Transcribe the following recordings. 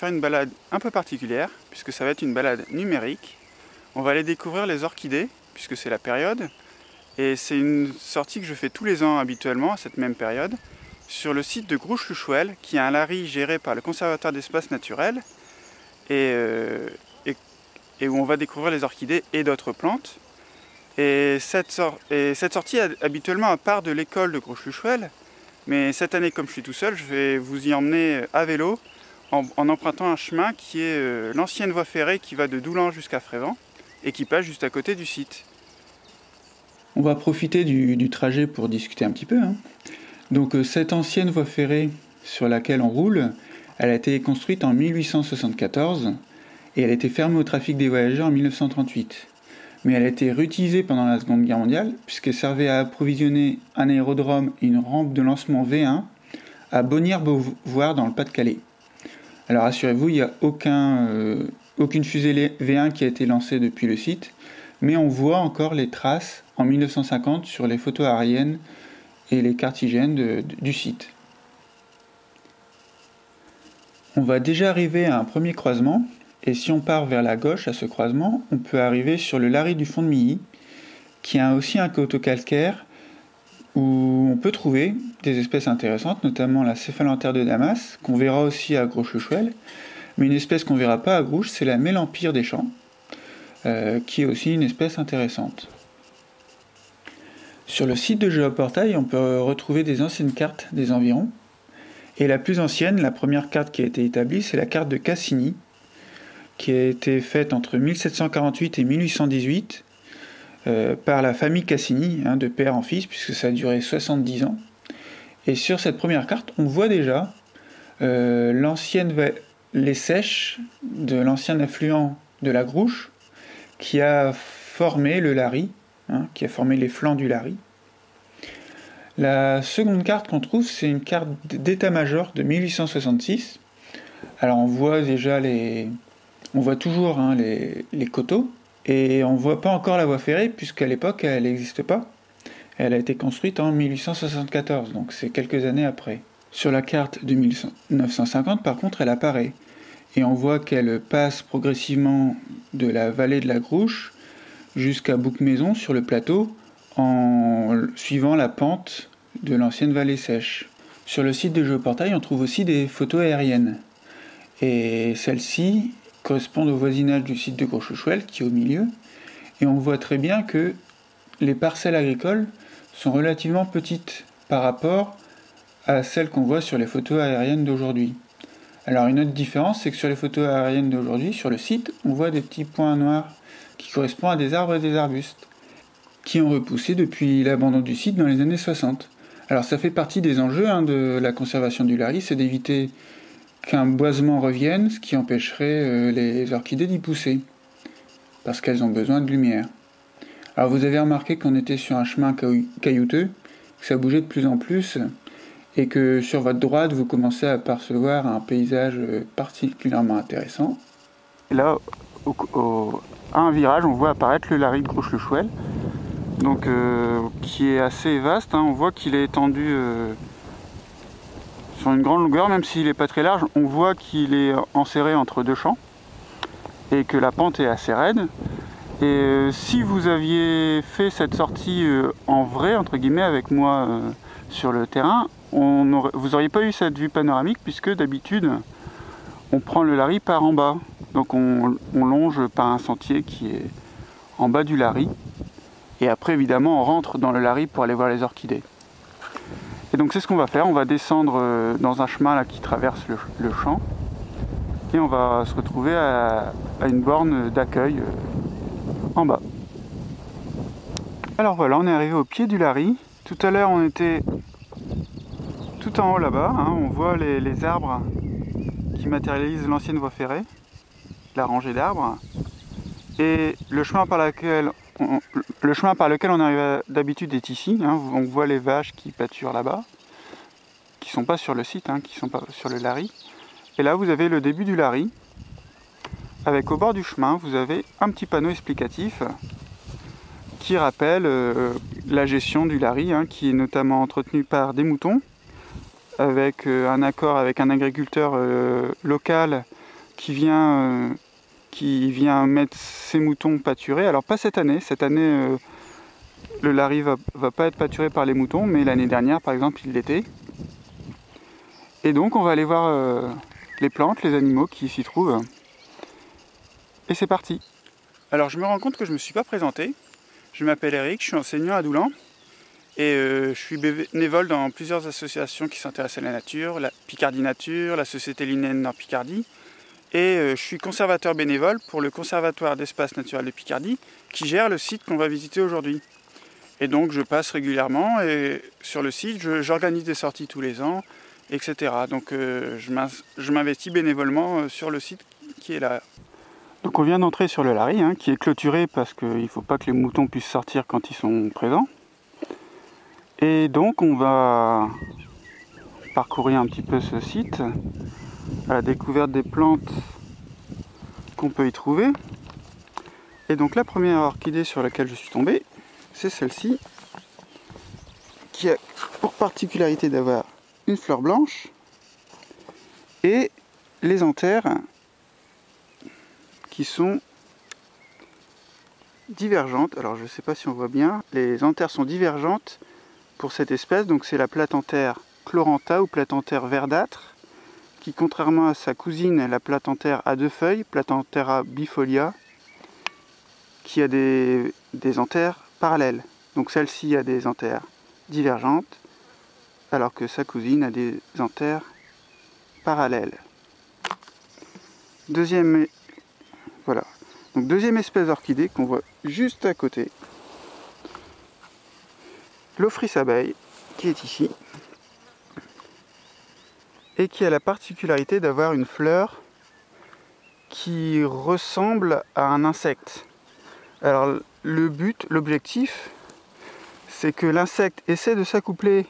faire une balade un peu particulière, puisque ça va être une balade numérique. On va aller découvrir les orchidées, puisque c'est la période. Et c'est une sortie que je fais tous les ans habituellement, à cette même période, sur le site de Grouche-Luchouel, qui est un lari géré par le Conservatoire d'espaces naturels, et où on va découvrir les orchidées et d'autres plantes. Et cette sortie, habituellement, à part de l'école de Grouche-Luchouel, mais cette année, comme je suis tout seul, je vais vous y emmener à vélo, en empruntant un chemin qui est l'ancienne voie ferrée qui va de Doulan jusqu'à Frévent, et qui passe juste à côté du site. On va profiter du trajet pour discuter un petit peu. Donc cette ancienne voie ferrée sur laquelle on roule, elle a été construite en 1874 et elle a été fermée au trafic des voyageurs en 1938. Mais elle a été réutilisée pendant la Seconde Guerre mondiale puisqu'elle servait à approvisionner un aérodrome et une rampe de lancement V1 à Bonnières-Beauvoir dans le Pas-de-Calais. Alors assurez-vous, il n'y a aucune fusée V1 qui a été lancée depuis le site, mais on voit encore les traces en 1950 sur les photos aériennes et les cartigènes du site. On va déjà arriver à un premier croisement, et si on part vers la gauche à ce croisement, on peut arriver sur le Lari du Fond de Milly, qui a aussi un coteau calcaire où on peut trouver des espèces intéressantes, notamment la céphalanthère de Damas, qu'on verra aussi à Grouche-Luchouel, mais une espèce qu'on ne verra pas à Grouche, c'est la Mélampyre des champs, qui est aussi une espèce intéressante. Sur le site de Géoportail, on peut retrouver des anciennes cartes des environs. Et la plus ancienne, la première carte qui a été établie, c'est la carte de Cassini, qui a été faite entre 1748 et 1818 par la famille Cassini, de père en fils, puisque ça a duré 70 ans. Et sur cette première carte, on voit déjà les sèches de l'ancien affluent de la Grouche, qui a formé le Lari, qui a formé les flancs du Lari. La seconde carte qu'on trouve, c'est une carte d'état-major de 1866. Alors on voit déjà toujours les coteaux, et on ne voit pas encore la voie ferrée, puisqu'à l'époque elle n'existe pas. Elle a été construite en 1874, donc c'est quelques années après. Sur la carte de 1950, par contre, elle apparaît, et on voit qu'elle passe progressivement de la vallée de la Grouche jusqu'à Bouc-Maison sur le plateau en suivant la pente de l'ancienne vallée sèche. Sur le site de Géoportail, on trouve aussi des photos aériennes. Et celles-ci correspondent au voisinage du site de Grouche-Luchouel qui est au milieu. Et on voit très bien que les parcelles agricoles sont relativement petites par rapport à celles qu'on voit sur les photos aériennes d'aujourd'hui. Alors une autre différence, c'est que sur les photos aériennes d'aujourd'hui, sur le site, on voit des petits points noirs qui correspondent à des arbres et des arbustes, qui ont repoussé depuis l'abandon du site dans les années 60. Alors ça fait partie des enjeux de la conservation du Lari, c'est d'éviter qu'un boisement revienne, ce qui empêcherait les orchidées d'y pousser, parce qu'elles ont besoin de lumière. Alors vous avez remarqué qu'on était sur un chemin caillouteux, que ça bougeait de plus en plus, et que sur votre droite, vous commencez à apercevoir un paysage particulièrement intéressant. Et là, à un virage, on voit apparaître le Lari de Grouche-Luchouel, donc qui est assez vaste. On voit qu'il est étendu sur une grande longueur, même s'il n'est pas très large. On voit qu'il est enserré entre deux champs et que la pente est assez raide. Et si vous aviez fait cette sortie en vrai, entre guillemets, avec moi sur le terrain, vous n'auriez pas eu cette vue panoramique, puisque d'habitude on prend le Lari par en bas. Donc on longe par un sentier qui est en bas du Lari. Et après, évidemment, on rentre dans le Lari pour aller voir les orchidées. Et donc c'est ce qu'on va faire. On va descendre dans un chemin là, qui traverse le champ. Et on va se retrouver à une borne d'accueil en bas. Alors voilà, on est arrivé au pied du Lari. Tout à l'heure, on était tout en haut là-bas. On voit les arbres qui matérialisent l'ancienne voie ferrée, la rangée d'arbres. Et le chemin par lequel on arrive d'habitude est ici. On voit les vaches qui pâturent là-bas, qui ne sont pas sur le site, qui ne sont pas sur le Lari. Et là, vous avez le début du Lari, avec au bord du chemin, vous avez un petit panneau explicatif qui rappelle la gestion du Lari, qui est notamment entretenu par des moutons, avec un accord avec un agriculteur local qui vient mettre ses moutons pâturés. Alors pas cette année, le lari va pas être pâturé par les moutons, mais l'année dernière par exemple il l'était. Et donc on va aller voir les plantes, les animaux qui s'y trouvent. Et c'est parti. Alors je me rends compte que je ne me suis pas présenté. Je m'appelle Eric, je suis enseignant à Doulan. Et je suis bénévole dans plusieurs associations qui s'intéressent à la nature, la Picardie Nature, la Société Linnéenne Nord Picardie. Et je suis conservateur bénévole pour le Conservatoire d'Espaces Naturels de Picardie qui gère le site qu'on va visiter aujourd'hui. Et donc je passe régulièrement et sur le site, j'organise des sorties tous les ans, etc. Donc je m'investis bénévolement sur le site qui est là. Donc on vient d'entrer sur le lari, qui est clôturé parce qu'il ne faut pas que les moutons puissent sortir quand ils sont présents. Et donc on va parcourir un petit peu ce site à la découverte des plantes qu'on peut y trouver. Et donc la première orchidée sur laquelle je suis tombé, c'est celle-ci, qui a pour particularité d'avoir une fleur blanche et les anthères qui sont divergentes. Alors je ne sais pas si on voit bien, les anthères sont divergentes pour cette espèce, donc c'est la Platanthère chlorantha ou Platanthère verdâtre, qui contrairement à sa cousine, la Platanthère à deux feuilles, Platanthera bifolia, qui a des anthères parallèles. Donc celle-ci a des anthères divergentes, alors que sa cousine a des anthères parallèles. Deuxième espèce d'orchidée qu'on voit juste à côté, l'Ophrys abeille, qui est ici, et qui a la particularité d'avoir une fleur qui ressemble à un insecte. Alors l'objectif, c'est que l'insecte essaie de s'accoupler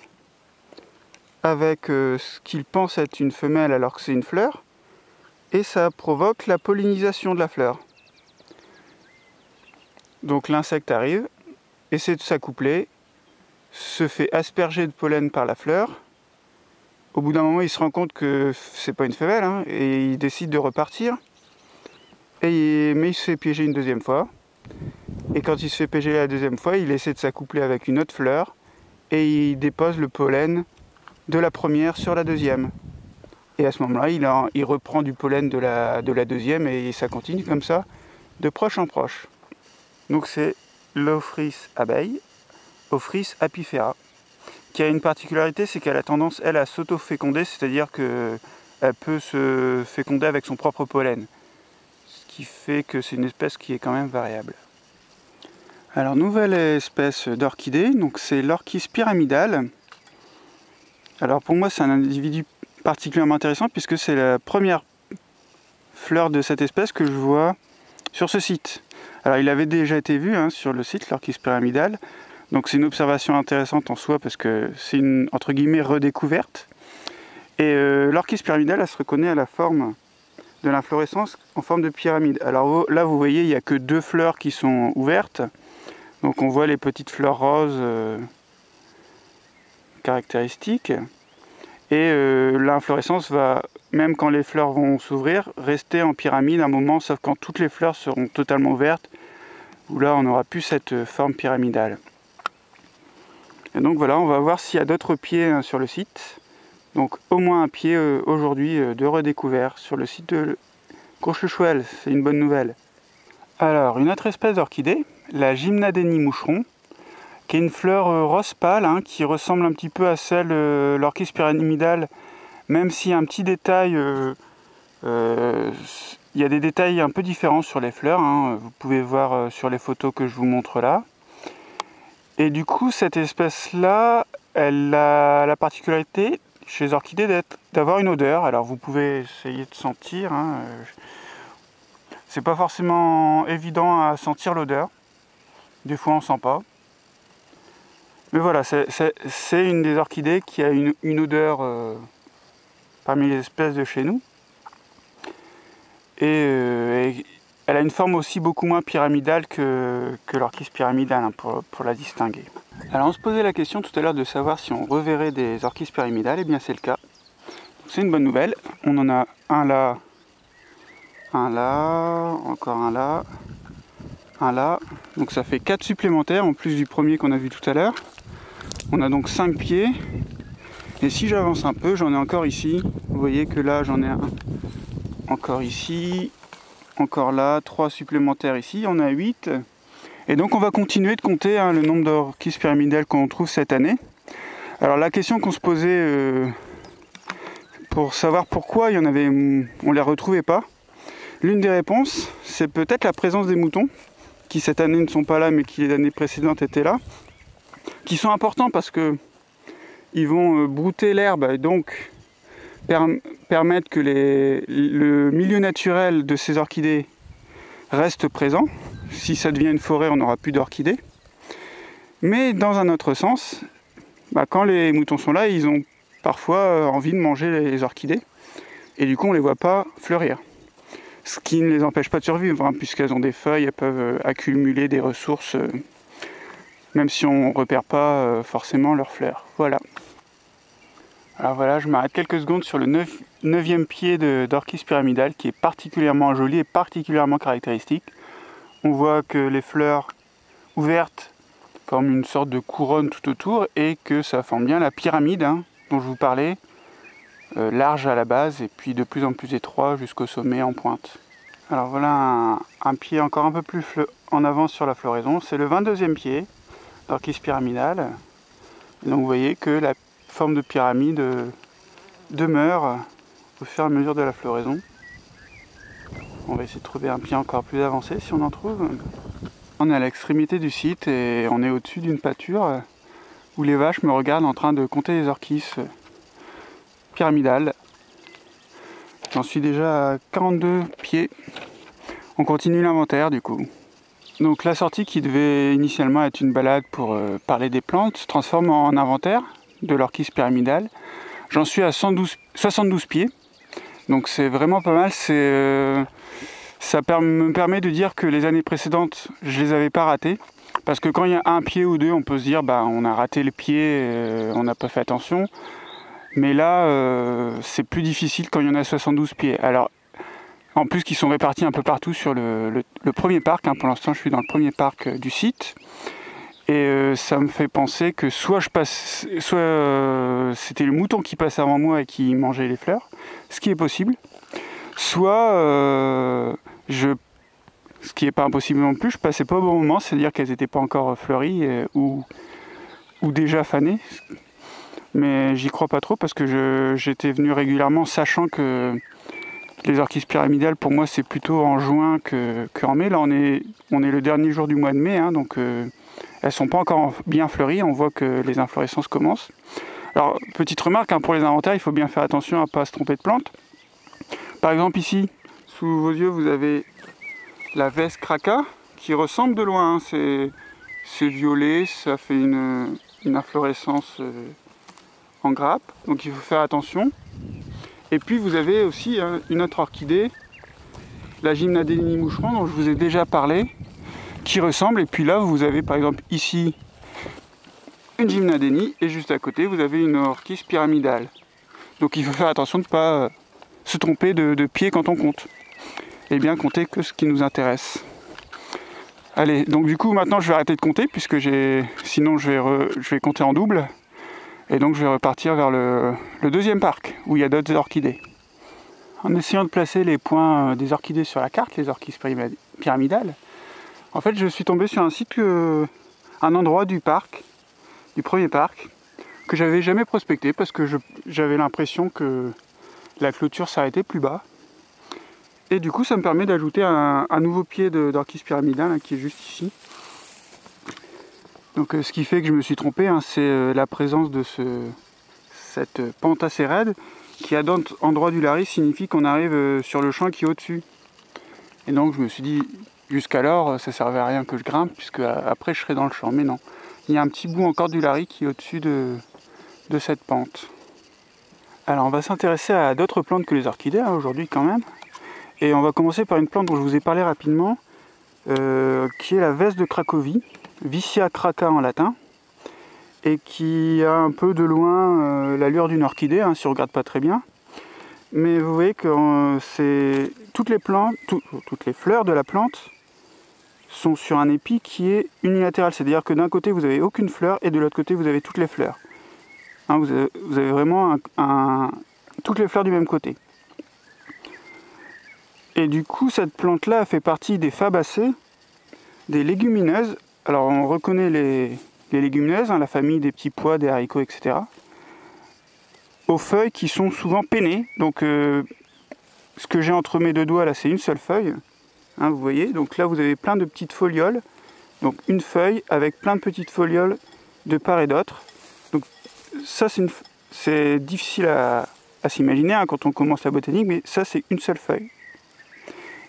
avec ce qu'il pense être une femelle alors que c'est une fleur, et ça provoque la pollinisation de la fleur. Donc l'insecte arrive, essaie de s'accoupler, se fait asperger de pollen par la fleur. Au bout d'un moment, il se rend compte que c'est pas une femelle, et il décide de repartir. Mais il se fait piéger une deuxième fois. Et quand il se fait piéger la deuxième fois, il essaie de s'accoupler avec une autre fleur et il dépose le pollen de la première sur la deuxième. Et à ce moment-là, il reprend du pollen de la deuxième et ça continue comme ça, de proche en proche. Donc c'est l'Ophrys abeille, Ophrys apifera, qui a une particularité, c'est qu'elle a tendance, elle, à s'auto-féconder, c'est-à-dire qu'elle peut se féconder avec son propre pollen. Ce qui fait que c'est une espèce qui est quand même variable. Alors, nouvelle espèce d'orchidée, donc c'est l'Orchis pyramidale. Alors pour moi, c'est un individu particulièrement intéressant puisque c'est la première fleur de cette espèce que je vois sur ce site. Alors il avait déjà été vu sur le site, l'Orchis pyramidale. Donc c'est une observation intéressante en soi parce que c'est une, entre guillemets, redécouverte. Et l'Orchis pyramidale, elle se reconnaît à la forme de l'inflorescence en forme de pyramide. Alors là, vous voyez, il n'y a que deux fleurs qui sont ouvertes. Donc on voit les petites fleurs roses caractéristiques. Et l'inflorescence va, même quand les fleurs vont s'ouvrir, rester en pyramide un moment, sauf quand toutes les fleurs seront totalement ouvertes, où là on n'aura plus cette forme pyramidale. Et donc voilà, on va voir s'il y a d'autres pieds sur le site. Donc au moins un pied aujourd'hui de redécouvert sur le site de Courchechouel, c'est une bonne nouvelle. Alors une autre espèce d'orchidée, la Gymnadénie moucheron, qui est une fleur rose pâle, qui ressemble un petit peu à celle de l'Orchis pyramidale, même s'il y a un petit détail, il y a des détails un peu différents sur les fleurs, vous pouvez voir sur les photos que je vous montre là. Et du coup, cette espèce-là, elle a la particularité chez les orchidées d'avoir une odeur. Alors vous pouvez essayer de sentir, c'est pas forcément évident à sentir l'odeur, des fois on sent pas. Mais voilà, c'est une des orchidées qui a une odeur parmi les espèces de chez nous. Et elle a une forme aussi beaucoup moins pyramidale que l'Orchis pyramidale, pour la distinguer. Alors on se posait la question tout à l'heure de savoir si on reverrait des Orchis pyramidales, et bien c'est le cas. C'est une bonne nouvelle, on en a un là Un là, encore un là, un là. Donc ça fait 4 supplémentaires en plus du premier qu'on a vu tout à l'heure. On a donc 5 pieds. Et si j'avance un peu, j'en ai encore ici. Vous voyez que là, j'en ai un encore ici, encore là, 3 supplémentaires ici. On a 8. Et donc on va continuer de compter le nombre d'orchis pyramidales qu'on trouve cette année. Alors la question qu'on se posait pour savoir pourquoi il y en avait, on les retrouvait pas. L'une des réponses, c'est peut-être la présence des moutons, qui cette année ne sont pas là, mais qui les années précédentes étaient là, qui sont importants parce que ils vont brouter l'herbe et donc permettre que le milieu naturel de ces orchidées reste présent. Si ça devient une forêt, on n'aura plus d'orchidées. Mais dans un autre sens, quand les moutons sont là, ils ont parfois envie de manger les orchidées. Et du coup, on ne les voit pas fleurir. Ce qui ne les empêche pas de survivre, puisqu'elles ont des feuilles, elles peuvent accumuler des ressources, même si on ne repère pas forcément leurs fleurs. Voilà. Alors voilà, je m'arrête quelques secondes sur le 9e pied d'orchis pyramidale, qui est particulièrement joli et particulièrement caractéristique. On voit que les fleurs ouvertes forment une sorte de couronne tout autour et que ça forme bien la pyramide dont je vous parlais, large à la base et puis de plus en plus étroit jusqu'au sommet en pointe. Alors voilà un pied encore un peu plus en avance sur la floraison, c'est le 22e pied d'orchis pyramidale. Et donc vous voyez que la forme de pyramide demeure au fur et à mesure de la floraison. On va essayer de trouver un pied encore plus avancé si on en trouve. On est à l'extrémité du site et on est au-dessus d'une pâture où les vaches me regardent en train de compter les orchis pyramidales. J'en suis déjà à 42 pieds. On continue l'inventaire du coup. Donc la sortie qui devait initialement être une balade pour parler des plantes se transforme en inventaire de l'orchis pyramidale. J'en suis à 72 pieds. Donc c'est vraiment pas mal. Ça me permet de dire que les années précédentes, je les avais pas ratées. Parce que quand il y a un pied ou deux, on peut se dire on a raté le pied, on n'a pas fait attention. Mais là, c'est plus difficile quand il y en a 72 pieds. Alors, en plus qu'ils sont répartis un peu partout sur le premier parc. Pour l'instant, je suis dans le premier parc du site. Et ça me fait penser que soit c'était le mouton qui passait avant moi et qui mangeait les fleurs, ce qui est possible. Soit, ce qui n'est pas impossible non plus, je passais pas au bon moment, c'est-à-dire qu'elles n'étaient pas encore fleuries ou déjà fanées. Mais j'y crois pas trop parce que j'étais venu régulièrement sachant que les orchis pyramidales pour moi c'est plutôt en juin qu'en mai. Là on est le dernier jour du mois de mai, donc elles sont pas encore bien fleuries, on voit que les inflorescences commencent. Alors petite remarque, pour les inventaires il faut bien faire attention à ne pas se tromper de plante. Par exemple ici, sous vos yeux vous avez la Vesse cracca qui ressemble de loin, c'est violet, ça fait une inflorescence en grappe, donc il faut faire attention. Et puis vous avez aussi une autre orchidée, la Gymnadénie moucheron dont je vous ai déjà parlé, qui ressemble. Et puis là vous avez par exemple ici une Gymnadénie et juste à côté vous avez une orchis pyramidale. Donc il faut faire attention de ne pas se tromper de pied quand on compte. Et bien compter que ce qui nous intéresse. Allez, donc du coup maintenant je vais arrêter de compter puisque sinon je vais compter en double. Et donc je vais repartir vers le deuxième parc, où il y a d'autres orchidées. En essayant de placer les points des orchidées sur la carte, les orchis pyramidales, en fait je suis tombé sur un site, un endroit du parc, du premier parc, que j'avais jamais prospecté parce que j'avais l'impression que la clôture s'arrêtait plus bas. Et du coup ça me permet d'ajouter un nouveau pied d'orchis pyramidale qui est juste ici. Donc ce qui fait que je me suis trompé, c'est la présence de cette pente assez raide qui à d'autres endroits du Lari signifie qu'on arrive sur le champ qui est au-dessus. Et donc je me suis dit, jusqu'alors ça servait à rien que je grimpe puisque après je serai dans le champ. Mais non, il y a un petit bout encore du Lari qui est au-dessus de cette pente. Alors on va s'intéresser à d'autres plantes que les orchidées aujourd'hui quand même. Et on va commencer par une plante dont je vous ai parlé rapidement, qui est la Vesse de Cracovie. Vicia cracca en latin, et qui a un peu de loin l'allure d'une orchidée, si on ne regarde pas très bien. mais vous voyez que toutes les fleurs de la plante sont sur un épi qui est unilatéral. C'est-à-dire que d'un côté vous n'avez aucune fleur et de l'autre côté vous avez toutes les fleurs. Hein, vous avez vraiment toutes les fleurs du même côté. Et du coup cette plante-là fait partie des fabacées, des légumineuses. Alors on reconnaît les légumineuses, hein, la famille des petits pois, des haricots, etc. Aux feuilles qui sont souvent pennées. Donc ce que j'ai entre mes deux doigts là, c'est une seule feuille. Hein, vous voyez, donc là vous avez plein de petites folioles. Donc une feuille avec plein de petites folioles de part et d'autre. Donc ça c'est difficile à s'imaginer hein, quand on commence la botanique, mais ça c'est une seule feuille.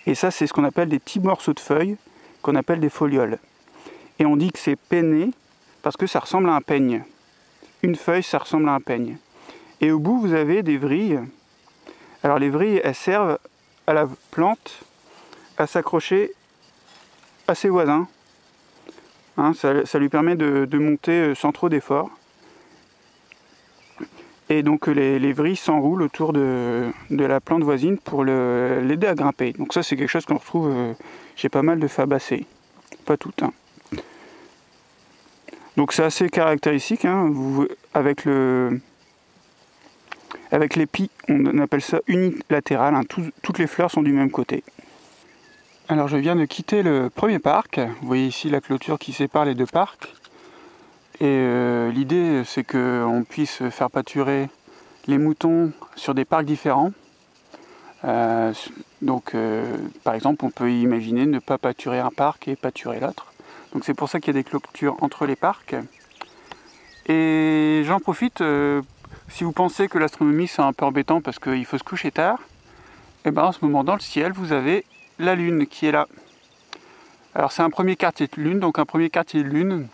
Et ça c'est ce qu'on appelle des petits morceaux de feuilles, qu'on appelle des folioles. Et on dit que c'est penné parce que ça ressemble à un peigne. Une feuille, ça ressemble à un peigne. Et au bout, vous avez des vrilles. Alors les vrilles, elles servent à la plante à s'accrocher à ses voisins. Hein, ça lui permet de monter sans trop d'effort. Et donc les vrilles s'enroulent autour de la plante voisine pour l'aider à grimper. Donc ça, c'est quelque chose qu'on retrouve chez pas mal de fabacées. Pas toutes. Hein. Donc c'est assez caractéristique. Hein, avec l'épi, on appelle ça unilatéral. Hein, toutes les fleurs sont du même côté. Alors je viens de quitter le premier parc. Vous voyez ici la clôture qui sépare les deux parcs. Et l'idée, c'est qu'on puisse faire pâturer les moutons sur des parcs différents. Par exemple, on peut imaginer ne pas pâturer un parc et pâturer l'autre. Donc c'est pour ça qu'il y a des clôtures entre les parcs. Et j'en profite, si vous pensez que l'astronomie c'est un peu embêtant parce qu'il faut se coucher tard, et ben en ce moment dans le ciel, vous avez la Lune qui est là. Alors c'est un premier quartier de Lune, donc un premier quartier de Lune,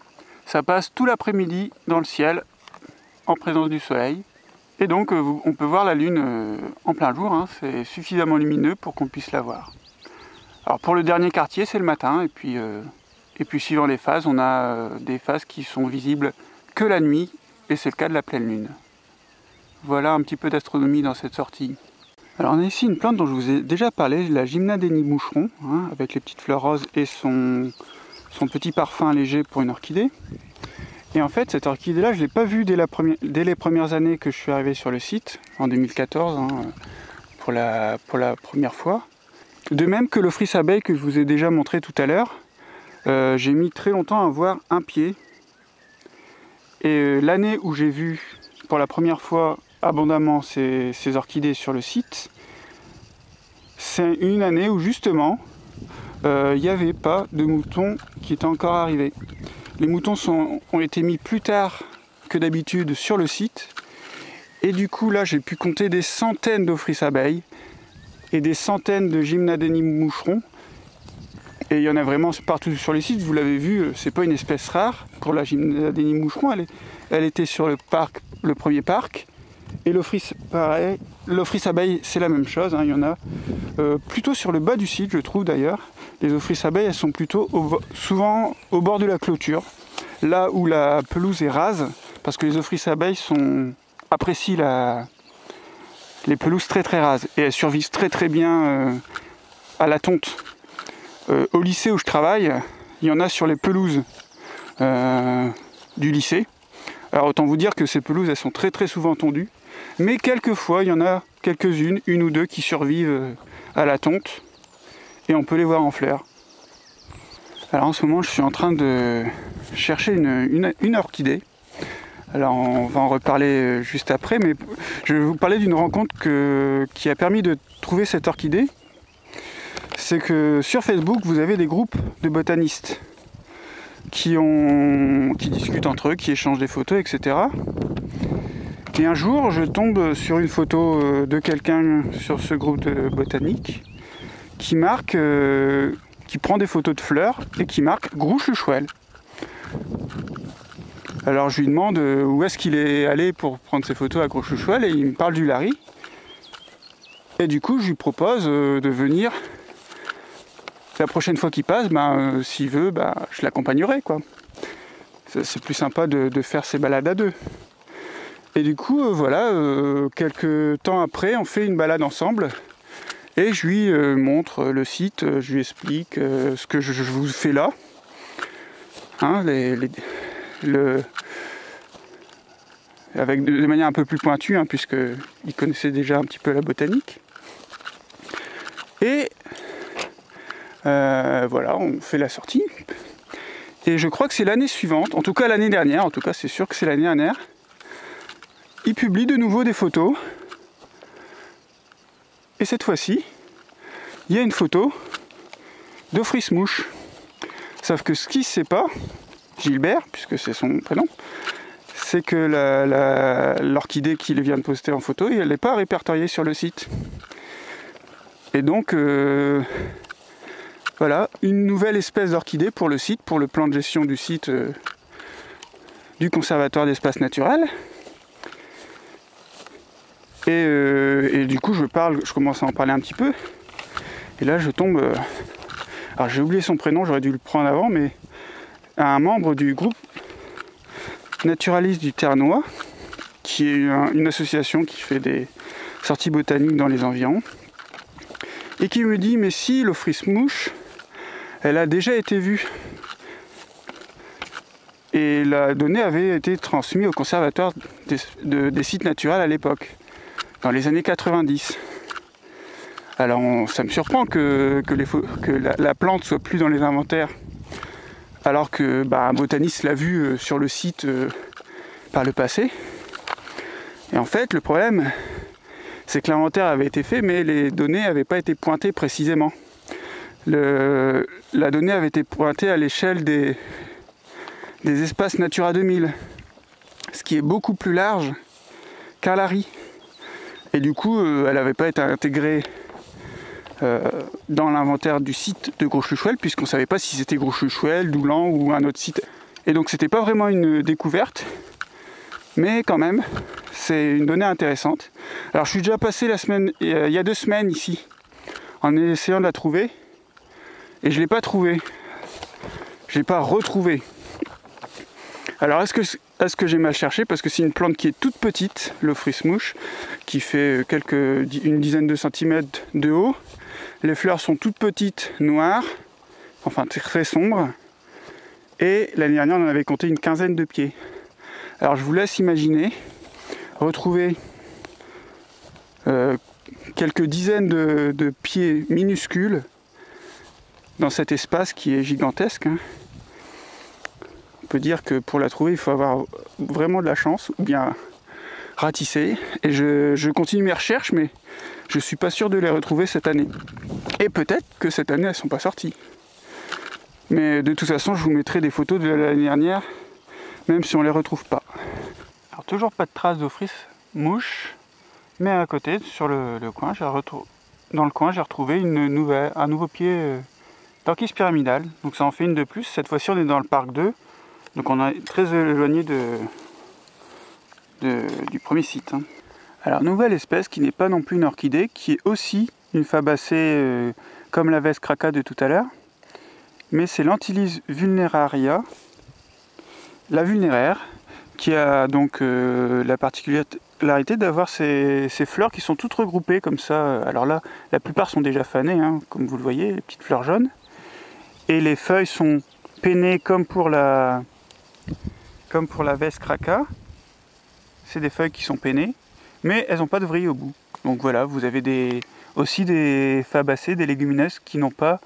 ça passe tout l'après-midi dans le ciel, en présence du Soleil. Et donc on peut voir la Lune en plein jour, hein, c'est suffisamment lumineux pour qu'on puisse la voir. Alors pour le dernier quartier, c'est le matin, et puis suivant les phases, on a des phases qui sont visibles que la nuit, et c'est le cas de la pleine lune. Voilà un petit peu d'astronomie dans cette sortie. Alors on a ici une plante dont je vous ai déjà parlé, la Gymnadénie moucheron, hein, avec les petites fleurs roses et son petit parfum léger pour une orchidée. Et en fait, cette orchidée-là, je ne l'ai pas vue dès les premières années que je suis arrivé sur le site, en 2014, hein, pour la première fois. De même que l'Ophrys abeille que je vous ai déjà montré tout à l'heure, j'ai mis très longtemps à voir un pied. Et l'année où j'ai vu pour la première fois abondamment ces orchidées sur le site, c'est une année où justement il n'y avait pas de moutons qui étaient encore arrivés. Les moutons ont été mis plus tard que d'habitude sur le site, et du coup là j'ai pu compter des centaines d'Ophrys abeilles et des centaines de Gymnadénie moucheron. Et il y en a vraiment partout sur les sites, vous l'avez vu, c'est pas une espèce rare. Pour la Gymnadénie moucheron, elle était sur le premier parc. Et l'Ophrys, pareil, l'Ophrys abeille, c'est la même chose, hein, il y en a plutôt sur le bas du site, je trouve d'ailleurs. Les Ophrys abeilles, elles sont plutôt souvent au bord de la clôture, là où la pelouse est rase, parce que les Ophrys abeilles apprécient les pelouses très très rases, et elles survivent très très bien à la tonte. Au lycée où je travaille, il y en a sur les pelouses du lycée. Alors autant vous dire que ces pelouses, elles sont très très souvent tondues, mais quelquefois il y en a quelques-unes, une ou deux qui survivent à la tonte, et on peut les voir en fleurs. Alors en ce moment je suis en train de chercher une orchidée. Alors on va en reparler juste après, mais je vais vous parler d'une rencontre qui a permis de trouver cette orchidée. C'est que sur Facebook, vous avez des groupes de botanistes qui discutent entre eux, qui échangent des photos, etc. Et un jour, je tombe sur une photo de quelqu'un sur ce groupe de botanique qui prend des photos de fleurs et qui marque Grouche-le-Chouel. Alors je lui demande où est-ce qu'il est allé pour prendre ses photos à Grouche-le-Chouel, et il me parle du Lary. Et du coup, je lui propose de venir. La prochaine fois qu'il passe, s'il veut, je l'accompagnerai, quoi. C'est plus sympa de faire ses balades à deux. Et du coup, voilà, quelques temps après, on fait une balade ensemble. Et je lui montre le site, je lui explique ce que je vous fais là. Hein, avec de manière un peu plus pointue, hein, puisqu'il connaissait déjà un petit peu la botanique. Et voilà, on fait la sortie. Et je crois que c'est l'année suivante, en tout cas l'année dernière, en tout cas c'est sûr que c'est l'année dernière, il publie de nouveau des photos. Et cette fois-ci, il y a une photo d'Ophrys-mouche. Sauf que ce qu'il ne sait pas, Gilbert, puisque c'est son prénom, c'est que l'orchidée qu'il vient de poster en photo, elle n'est pas répertoriée sur le site. Et donc, voilà, une nouvelle espèce d'orchidée pour le site, pour le plan de gestion du site du Conservatoire d'espaces naturels. Et du coup, je commence à en parler un petit peu. Et là, je tombe... alors, j'ai oublié son prénom, j'aurais dû le prendre avant, mais un membre du groupe naturaliste du Ternois, qui est une association qui fait des sorties botaniques dans les environs, et qui me dit, mais si l'Ophrys-mouche, elle a déjà été vue. Et la donnée avait été transmise au conservatoire des sites naturels à l'époque, dans les années 90. Alors ça me surprend que la plante soit plus dans les inventaires, alors que un botaniste l'a vue sur le site par le passé. Et en fait, le problème, c'est que l'inventaire avait été fait, mais les données n'avaient pas été pointées précisément. La donnée avait été pointée à l'échelle des espaces Natura 2000, ce qui est beaucoup plus large qu'un Lari. Et du coup, elle n'avait pas été intégrée dans l'inventaire du site de Gros-Chouchouel, puisqu'on ne savait pas si c'était Gros-Chouchouel, Doulan ou un autre site. Et donc c'était pas vraiment une découverte, mais quand même, c'est une donnée intéressante. Alors je suis déjà passé il y a 2 semaines ici, en essayant de la trouver, et je ne l'ai pas trouvée. Je ne l'ai pas retrouvée. Alors est-ce que j'ai mal cherché, parce que c'est une plante qui est toute petite, l'Ophrys-mouche, qui fait une dizaine de centimètres de haut. Les fleurs sont toutes petites, noires, enfin très sombres. Et l'année dernière, on en avait compté une quinzaine de pieds. Alors je vous laisse imaginer retrouver quelques dizaines de pieds minuscules dans cet espace qui est gigantesque. Hein. On peut dire que pour la trouver, il faut avoir vraiment de la chance, ou bien ratisser. Et je continue mes recherches, mais je suis pas sûr de les retrouver cette année. Et peut-être que cette année, elles sont pas sorties. Mais de toute façon, je vous mettrai des photos de l'année dernière, même si on les retrouve pas. Alors toujours pas de traces d'Ophrys-mouche, mais à côté, sur le coin, dans le coin, j'ai retrouvé un nouveau pied d'orchis pyramidale. Donc ça en fait une de plus. Cette fois-ci, on est dans le parc 2. Donc on est très éloigné du premier site. Hein. Alors nouvelle espèce qui n'est pas non plus une orchidée, qui est aussi une fabacée comme la Vesse cracca de tout à l'heure. Mais c'est l'Antilise vulneraria, la vulnéraire, qui a donc la particularité d'avoir ces fleurs qui sont toutes regroupées comme ça. Alors là, la plupart sont déjà fanées, hein, comme vous le voyez, les petites fleurs jaunes. Et les feuilles sont pennées comme pour la Vesse cracca. C'est des feuilles qui sont pennées, mais elles n'ont pas de vrille au bout. Donc voilà, vous avez aussi des fabacées, des légumineuses qui n'ont pas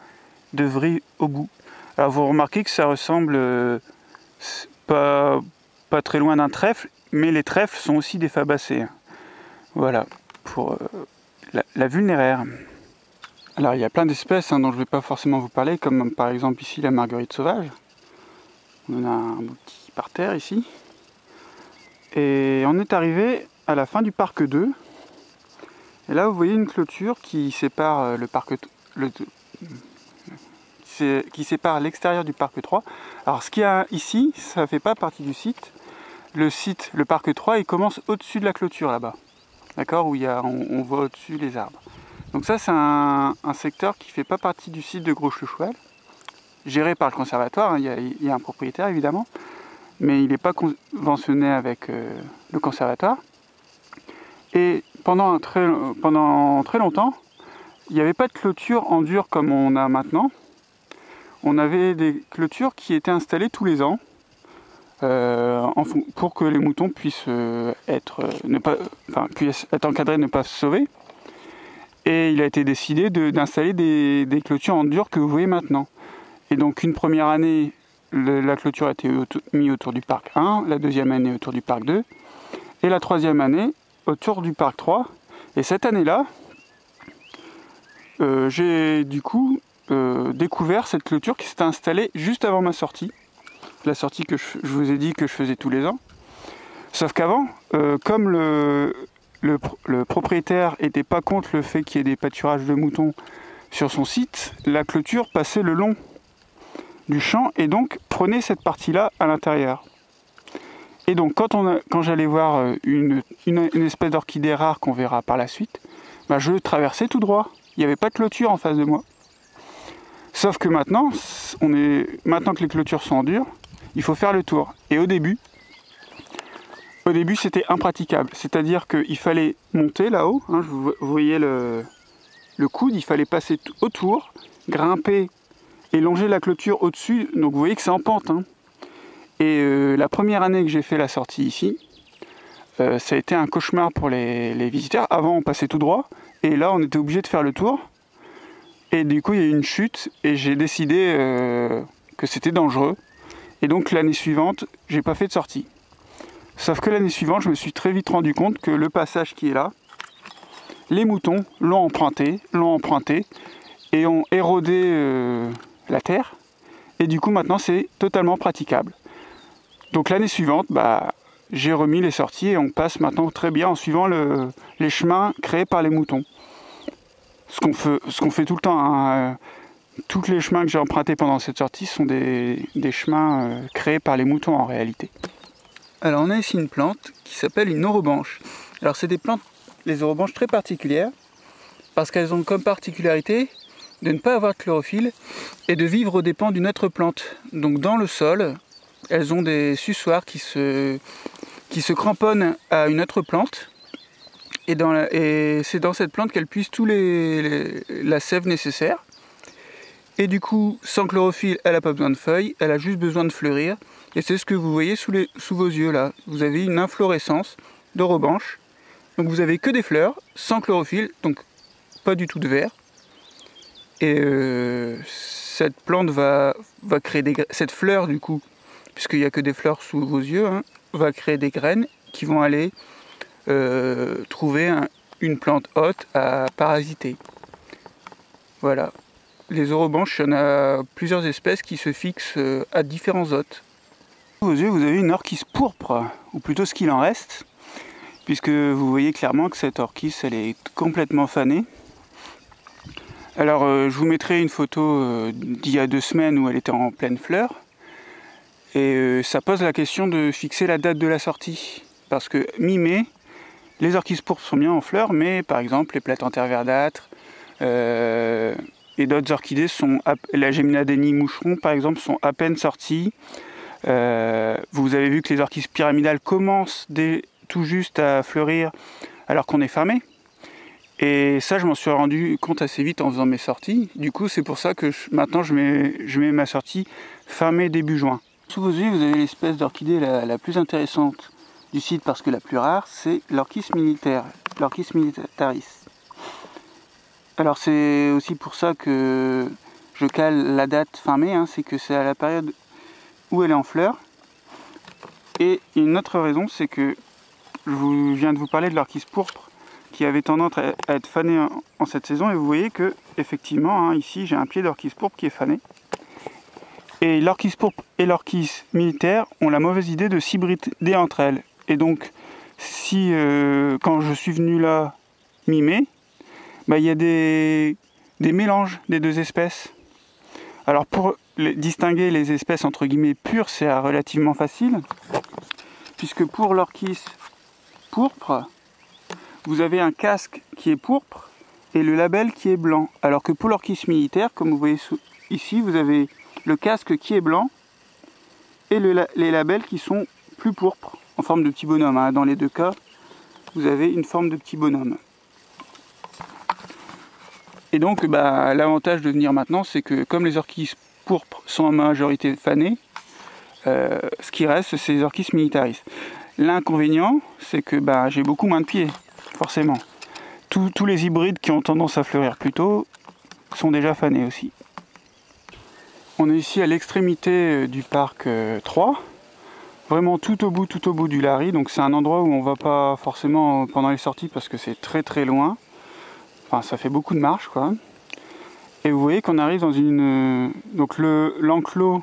de vrille au bout. Alors vous remarquez que ça ressemble pas très loin d'un trèfle, mais les trèfles sont aussi des fabacées. Voilà, pour la vulnéraire. Alors il y a plein d'espèces dont je ne vais pas forcément vous parler, comme par exemple ici la marguerite sauvage. On en a un petit par terre ici. Et on est arrivé à la fin du parc 2. Et là vous voyez une clôture qui sépare qui sépare l'extérieur du parc 3. Alors ce qu'il y a ici, ça ne fait pas partie du site. Le parc 3, il commence au-dessus de la clôture là-bas. D'accord, où on voit au-dessus les arbres. Donc ça c'est un secteur qui ne fait pas partie du site de Gros-Chouchouel, géré par le conservatoire, hein, il y a un propriétaire évidemment. mais il n'est pas conventionné avec le conservatoire. Et pendant très longtemps, il n'y avait pas de clôture en dur comme on a maintenant. On avait des clôtures qui étaient installées tous les ans pour que les moutons puissent être encadrés, ne pas se sauver. Et il a été décidé d'installer des clôtures en dur que vous voyez maintenant. Et donc une première année, la clôture a été mise autour du parc 1, la deuxième année autour du parc 2, et la troisième année autour du parc 3. Et cette année-là, j'ai du coup découvert cette clôture qui s'était installée juste avant ma sortie. La sortie que je vous ai dit que je faisais tous les ans. Sauf qu'avant, comme le propriétaire n'était pas contre le fait qu'il y ait des pâturages de moutons sur son site, la clôture passait le long du champ et donc prenait cette partie-là à l'intérieur. Et donc quand j'allais voir une espèce d'orchidée rare qu'on verra par la suite, bah, je traversais tout droit. Il n'y avait pas de clôture en face de moi. Sauf que maintenant que les clôtures sont en dur, il faut faire le tour. Et au début c'était impraticable. C'est-à-dire qu'il fallait monter là-haut, hein, vous voyez le coude, il fallait passer autour, grimper et longer la clôture au-dessus. Donc vous voyez que c'est en pente. Hein. Et la première année que j'ai fait la sortie ici, ça a été un cauchemar pour les visiteurs. Avant on passait tout droit, et là on était obligé de faire le tour. Et du coup il y a eu une chute, et j'ai décidé que c'était dangereux. Et donc l'année suivante, j'ai pas fait de sortie. Sauf que l'année suivante, je me suis très vite rendu compte que le passage qui est là, les moutons l'ont emprunté, et ont érodé la terre. Et du coup maintenant c'est totalement praticable. Donc l'année suivante, bah, j'ai remis les sorties et on passe maintenant très bien en suivant les chemins créés par les moutons. Ce qu'on fait tout le temps. Hein. Tous les chemins que j'ai empruntés pendant cette sortie sont des chemins créés par les moutons en réalité. Alors on a ici une plante qui s'appelle une orobanche. Alors c'est des plantes, les orobanches, très particulières parce qu'elles ont comme particularité de ne pas avoir de chlorophylle et de vivre aux dépens d'une autre plante. Donc dans le sol, elles ont des suçoirs qui se cramponnent à une autre plante. Et c'est dans cette plante qu'elle puise la sève nécessaire. Et du coup, sans chlorophylle, elle n'a pas besoin de feuilles, elle a juste besoin de fleurir. Et c'est ce que vous voyez sous vos yeux là. Vous avez une inflorescence d'orobanche. Donc vous avez que des fleurs, sans chlorophylle, donc pas du tout de vert. Et cette plante va créer cette fleur du coup, puisqu'il n'y a que des fleurs sous vos yeux, hein, va créer des graines qui vont aller trouver une plante hôte à parasiter. Voilà. Les orobanches, il y en a plusieurs espèces qui se fixent à différents hôtes. Sous vos yeux, vous avez une orchis pourpre, ou plutôt ce qu'il en reste, puisque vous voyez clairement que cette orchis, elle est complètement fanée. Alors, je vous mettrai une photo d'il y a 2 semaines où elle était en pleine fleur. Et ça pose la question de fixer la date de la sortie. Parce que mi-mai, les orchis pourpres sont bien en fleurs, mais par exemple les platanthères verdâtres et d'autres orchidées, la Geminadeni moucheron par exemple, sont à peine sorties. Vous avez vu que les orchis pyramidales commencent tout juste à fleurir alors qu'on est fermé. Et ça, je m'en suis rendu compte assez vite en faisant mes sorties. Du coup, c'est pour ça que maintenant je mets ma sortie fin mai, début juin. Sous vos yeux, vous avez l'espèce d'orchidée la plus intéressante du site, parce que la plus rare, c'est l'orchis militaire, l'orchis militaris. Alors c'est aussi pour ça que je cale la date fin mai, hein, c'est que c'est à la période où elle est en fleurs. Et une autre raison, c'est que je viens de vous parler de l'orchis pourpre, qui avait tendance à être fané en cette saison, et vous voyez que effectivement, hein, ici j'ai un pied d'orchis pourpre qui est fané. Et l'orchis pourpre et l'orchis militaire ont la mauvaise idée de s'hybrider entre elles. Et donc, quand je suis venu là mi-mai, bah, il y a des mélanges des deux espèces. Alors pour distinguer les espèces entre guillemets pures, c'est relativement facile, puisque pour l'orchis pourpre, vous avez un casque qui est pourpre et le label qui est blanc. Alors que pour l'orchis militaire, comme vous voyez ici, vous avez le casque qui est blanc et les labels qui sont plus pourpres, en forme de petit bonhomme, hein. Dans les deux cas, vous avez une forme de petit bonhomme. Et donc l'avantage de venir maintenant, c'est que comme les orchis pourpres sont en majorité fanées, ce qui reste, c'est les orchis militaris. L'inconvénient, c'est que j'ai beaucoup moins de pieds, forcément. Tous les hybrides qui ont tendance à fleurir plus tôt sont déjà fanés aussi. On est ici à l'extrémité du parc 3, vraiment tout au bout du Lary. Donc c'est un endroit où on va pas forcément pendant les sorties parce que c'est très très loin. Enfin, ça fait beaucoup de marche, quoi. Et vous voyez qu'on arrive dans une... Donc l'enclos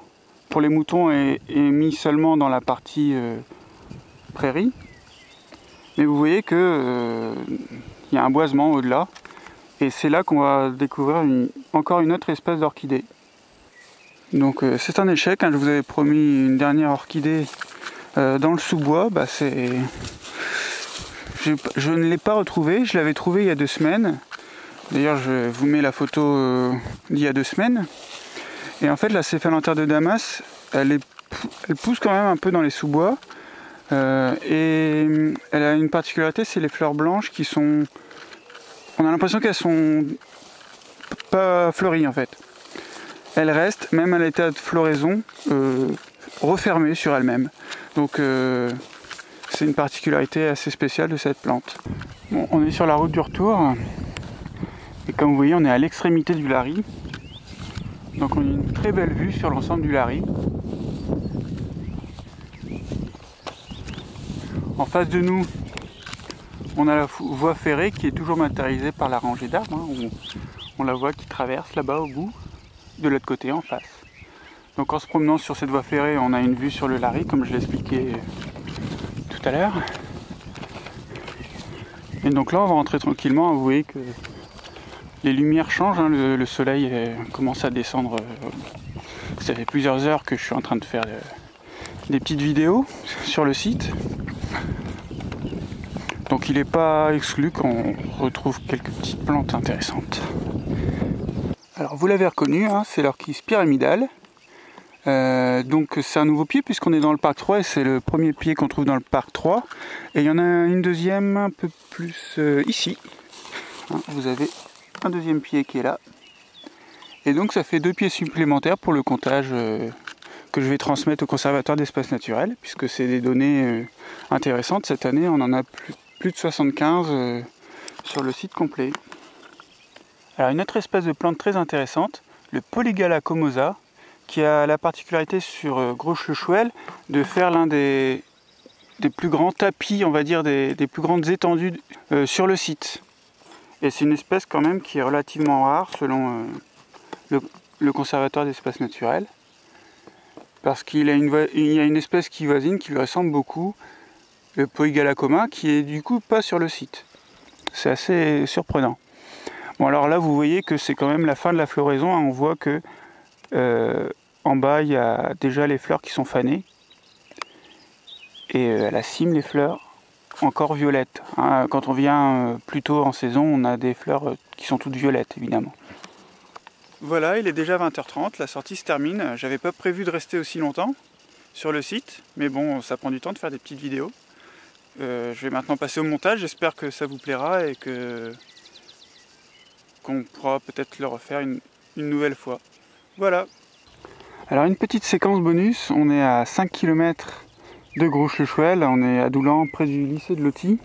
pour les moutons est mis seulement dans la partie prairie. Mais vous voyez que y a un boisement au-delà. Et c'est là qu'on va découvrir encore une autre espèce d'orchidée. Donc c'est un échec, hein. Je vous avais promis une dernière orchidée dans le sous-bois. Je ne l'ai pas retrouvée, je l'avais trouvée il y a 2 semaines. D'ailleurs, je vous mets la photo d'il y a 2 semaines. Et en fait, la céphalantère de Damas, elle pousse quand même un peu dans les sous-bois. Et elle a une particularité, c'est les fleurs blanches qui sont... On a l'impression qu'elles sont pas fleuries en fait. Elles restent, même à l'état de floraison, refermées sur elles-mêmes. Donc c'est une particularité assez spéciale de cette plante. Bon, on est sur la route du retour. Et comme vous voyez, on est à l'extrémité du Lary. Donc on a une très belle vue sur l'ensemble du Lary. En face de nous, on a la voie ferrée qui est toujours matérialisée par la rangée d'arbres. Hein, on la voit qui traverse là-bas au bout, de l'autre côté en face. Donc en se promenant sur cette voie ferrée, on a une vue sur le Lary, comme je l'ai expliqué tout à l'heure. Et donc là, on va rentrer tranquillement. Vous voyez que les lumières changent, hein, le soleil commence à descendre. Ça fait plusieurs heures que je suis en train de faire des petites vidéos sur le site. Donc il n'est pas exclu qu'on retrouve quelques petites plantes intéressantes. Alors vous l'avez reconnu, hein, c'est l'orchis pyramidale. Donc c'est un nouveau pied puisqu'on est dans le parc 3 et c'est le premier pied qu'on trouve dans le parc 3. Et il y en a une deuxième un peu plus ici. Hein, vous avez un deuxième pied qui est là. Et donc ça fait 2 pieds supplémentaires pour le comptage que je vais transmettre au Conservatoire d'espaces naturels, puisque c'est des données intéressantes. Cette année, on en a plus de 75 sur le site complet. Alors une autre espèce de plante très intéressante, le Polygala comosa, qui a la particularité sur Gros-Chouchouel de faire l'un des plus grands tapis, on va dire des plus grandes étendues sur le site. Et c'est une espèce quand même qui est relativement rare selon le Conservatoire d'espaces naturels. Parce qu'il y a une espèce qui voisine qui lui ressemble beaucoup, le Polygala commun, qui est du coup pas sur le site. C'est assez surprenant. Bon alors là vous voyez que c'est quand même la fin de la floraison, hein. On voit que en bas il y a déjà les fleurs qui sont fanées. Et à la cime les fleurs encore violettes. Hein. Quand on vient plus tôt en saison, on a des fleurs qui sont toutes violettes évidemment. Voilà, il est déjà 20h30, la sortie se termine. J'avais pas prévu de rester aussi longtemps sur le site, mais bon, ça prend du temps de faire des petites vidéos. Je vais maintenant passer au montage, j'espère que ça vous plaira et qu'on pourra peut-être le refaire une nouvelle fois. Voilà. Alors une petite séquence bonus, on est à 5 km de Gros-Chouchouel, on est à Doulan, près du lycée de Loty.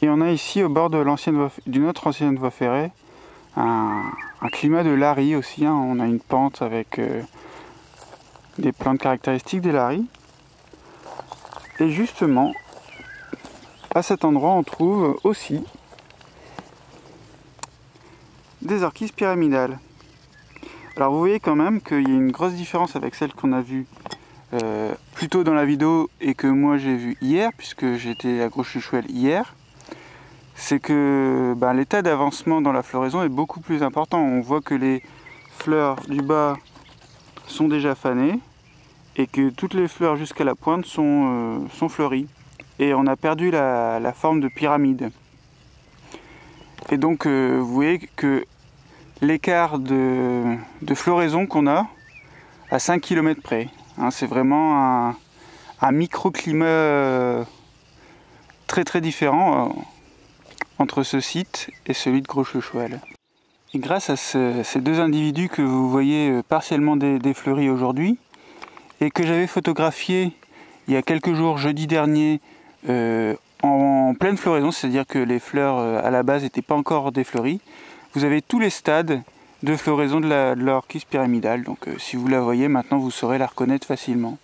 Et on a ici, au bord d'une autre ancienne voie ferrée, un climat de Lary aussi, hein. On a une pente avec des plantes caractéristiques des Lary. Et justement, à cet endroit, on trouve aussi des orchis pyramidales. Alors vous voyez quand même qu'il y a une grosse différence avec celle qu'on a vue plus tôt dans la vidéo et que moi j'ai vue hier, puisque j'étais à Gros-Chouchouel hier. C'est que l'état d'avancement dans la floraison est beaucoup plus important. On voit que les fleurs du bas sont déjà fanées et que toutes les fleurs jusqu'à la pointe sont fleuries. Et on a perdu la forme de pyramide. Et donc vous voyez que l'écart de floraison qu'on a à 5 km près. Hein, c'est vraiment un microclimat très très différent entre ce site et celui de Gros-Chechouel. Et grâce à ces deux individus que vous voyez partiellement défleuris aujourd'hui et que j'avais photographiés il y a quelques jours, jeudi dernier, en pleine floraison, c'est-à-dire que les fleurs à la base n'étaient pas encore défleuries, vous avez tous les stades de floraison de l'orchis pyramidale. Donc si vous la voyez maintenant, vous saurez la reconnaître facilement.